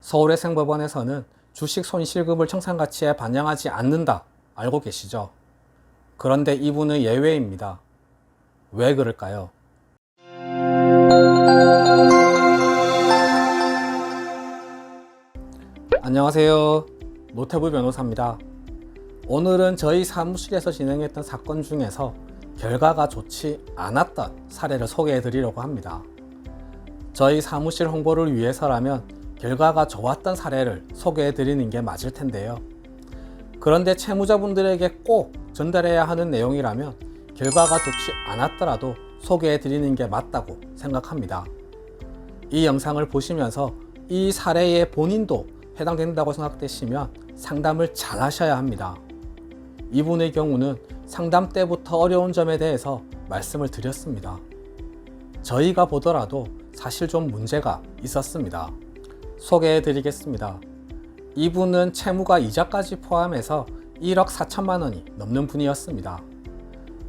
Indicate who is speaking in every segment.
Speaker 1: 서울회생법원에서는 주식 손실금을 청산가치에 반영하지 않는다 알고 계시죠? 그런데 이분은 예외입니다. 왜 그럴까요? 안녕하세요. 노태부 변호사입니다. 오늘은 저희 사무실에서 진행했던 사건 중에서 결과가 좋지 않았던 사례를 소개해 드리려고 합니다. 저희 사무실 홍보를 위해서라면 결과가 좋았던 사례를 소개해 드리는 게 맞을 텐데요. 그런데 채무자분들에게 꼭 전달해야 하는 내용이라면 결과가 좋지 않았더라도 소개해 드리는 게 맞다고 생각합니다. 이 영상을 보시면서 이 사례에 본인도 해당된다고 생각되시면 상담을 잘 하셔야 합니다. 이분의 경우는 상담 때부터 어려운 점에 대해서 말씀을 드렸습니다. 저희가 보더라도 사실 좀 문제가 있었습니다. 소개해 드리겠습니다. 이분은 채무가 이자까지 포함해서 1억 4천만 원이 넘는 분이었습니다.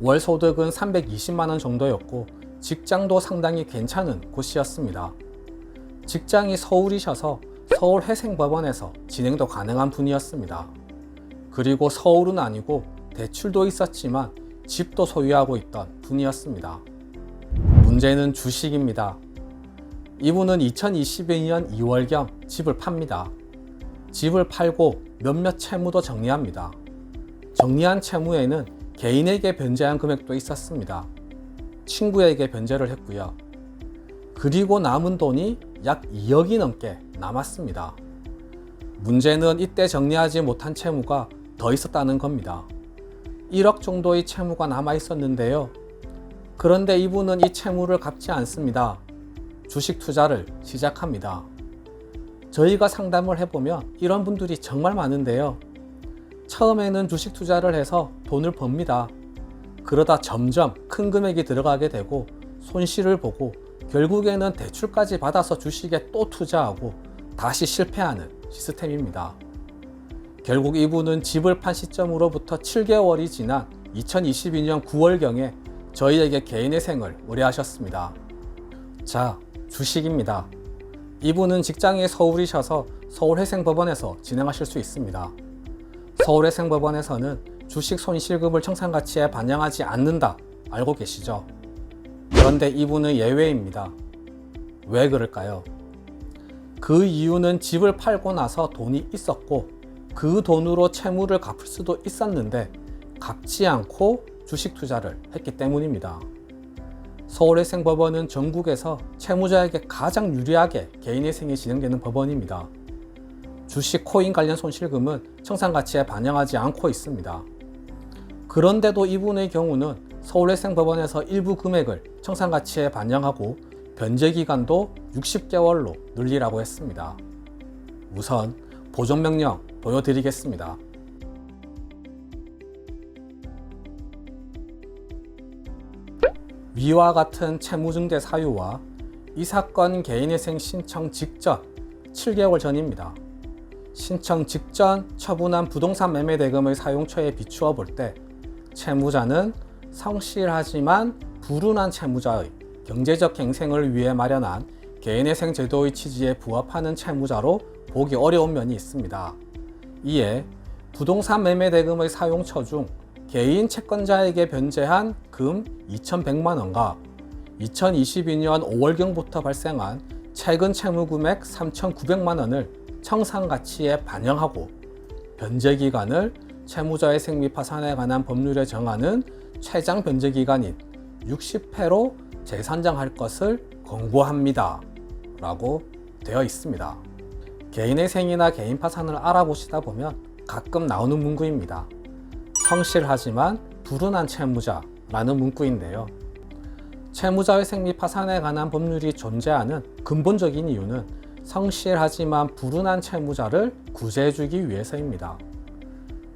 Speaker 1: 월 소득은 320만 원 정도였고 직장도 상당히 괜찮은 곳이었습니다. 직장이 서울이셔서 서울회생법원에서 진행도 가능한 분이었습니다. 그리고 서울은 아니고 대출도 있었지만 집도 소유하고 있던 분이었습니다. 문제는 주식입니다. 이분은 2022년 2월경 집을 팝니다. 집을 팔고 몇몇 채무도 정리합니다. 정리한 채무에는 개인에게 변제한 금액도 있었습니다. 친구에게 변제를 했고요. 그리고 남은 돈이 약 2억이 넘게 남았습니다. 문제는 이때 정리하지 못한 채무가 더 있었다는 겁니다. 1억 정도의 채무가 남아 있었는데요. 그런데 이분은 이 채무를 갚지 않습니다. 주식 투자를 시작합니다. 저희가 상담을 해보면 이런 분들이 정말 많은데요. 처음에는 주식 투자를 해서 돈을 법니다. 그러다 점점 큰 금액이 들어가게 되고 손실을 보고 결국에는 대출까지 받아서 주식에 또 투자하고 다시 실패하는 시스템입니다. 결국 이분은 집을 판 시점으로부터 7개월이 지난 2022년 9월경에 저희에게 개인회생을 의뢰하셨습니다. 자, 주식입니다. 이분은 직장이 서울이셔서 서울회생법원에서 진행하실 수 있습니다. 서울회생법원에서는 주식 손실금을 청산가치에 반영하지 않는다 알고 계시죠? 그런데 이분은 예외입니다. 왜 그럴까요? 그 이유는 집을 팔고 나서 돈이 있었고 그 돈으로 채무를 갚을 수도 있었는데 갚지 않고 주식 투자를 했기 때문입니다. 서울회생법원은 전국에서 채무자에게 가장 유리하게 개인회생이 진행되는 법원입니다. 주식 코인 관련 손실금은 청산가치에 반영하지 않고 있습니다. 그런데도 이분의 경우는 서울회생법원에서 일부 금액을 청산가치에 반영하고 변제기간도 60개월로 늘리라고 했습니다. 우선 보존명령 보여드리겠습니다. 위와 같은 채무증대 사유와 이 사건 개인회생 신청 직전 7개월 전입니다. 신청 직전 처분한 부동산 매매 대금의 사용처에 비추어 볼 때 채무자는 성실하지만 불운한 채무자의 경제적 갱생을 위해 마련한 개인회생 제도의 취지에 부합하는 채무자로 보기 어려운 면이 있습니다. 이에 부동산 매매 대금의 사용처 중 개인 채권자에게 변제한 금 2,100만 원과 2022년 5월경부터 발생한 최근 채무 금액 3,900만 원을 청산가치에 반영하고 변제기간을 채무자의 생미 파산에 관한 법률에 정하는 최장 변제기간인 60회로 재산정할 것을 권고합니다. 라고 되어 있습니다. 개인회생이나 개인 파산을 알아보시다 보면 가끔 나오는 문구입니다. 성실하지만 불운한 채무자라는 문구인데요. 채무자의 생리 파산에 관한 법률이 존재하는 근본적인 이유는 성실하지만 불운한 채무자를 구제해주기 위해서입니다.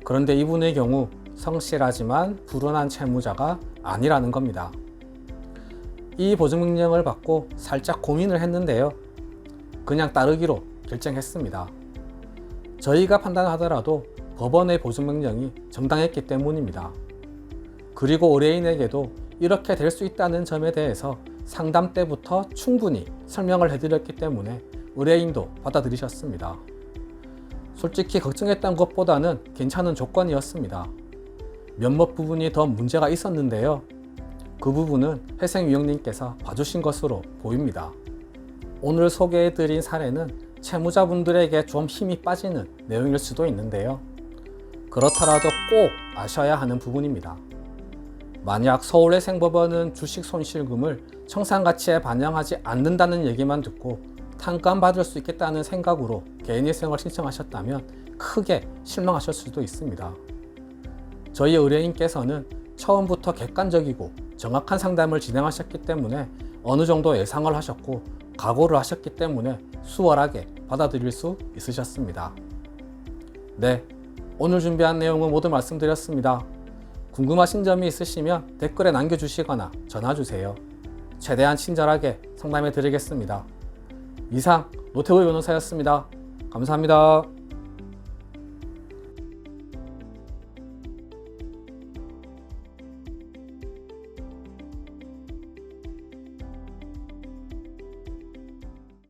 Speaker 1: 그런데 이분의 경우 성실하지만 불운한 채무자가 아니라는 겁니다. 이 보증명령을 받고 살짝 고민을 했는데요. 그냥 따르기로 결정했습니다. 저희가 판단하더라도 법원의 보증명령이 정당했기 때문입니다. 그리고 의뢰인에게도 이렇게 될 수 있다는 점에 대해서 상담 때부터 충분히 설명을 해드렸기 때문에 의뢰인도 받아들이셨습니다. 솔직히 걱정했던 것보다는 괜찮은 조건이었습니다. 몇몇 부분이 더 문제가 있었는데요. 그 부분은 회생유형님께서 봐주신 것으로 보입니다. 오늘 소개해드린 사례는 채무자분들에게 좀 힘이 빠지는 내용일 수도 있는데요. 그렇더라도 꼭 아셔야 하는 부분입니다. 만약 서울회생법원은 주식 손실금을 청산가치에 반영하지 않는다는 얘기만 듣고 탕감받을 수 있겠다는 생각으로 개인회생을 신청하셨다면 크게 실망하실 수도 있습니다. 저희 의뢰인께서는 처음부터 객관적이고 정확한 상담을 진행하셨기 때문에 어느 정도 예상을 하셨고 각오를 하셨기 때문에 수월하게 받아들일 수 있으셨습니다. 네, 오늘 준비한 내용은 모두 말씀드렸습니다. 궁금하신 점이 있으시면 댓글에 남겨주시거나 전화주세요. 최대한 친절하게 상담해 드리겠습니다. 이상 노태우 변호사였습니다. 감사합니다.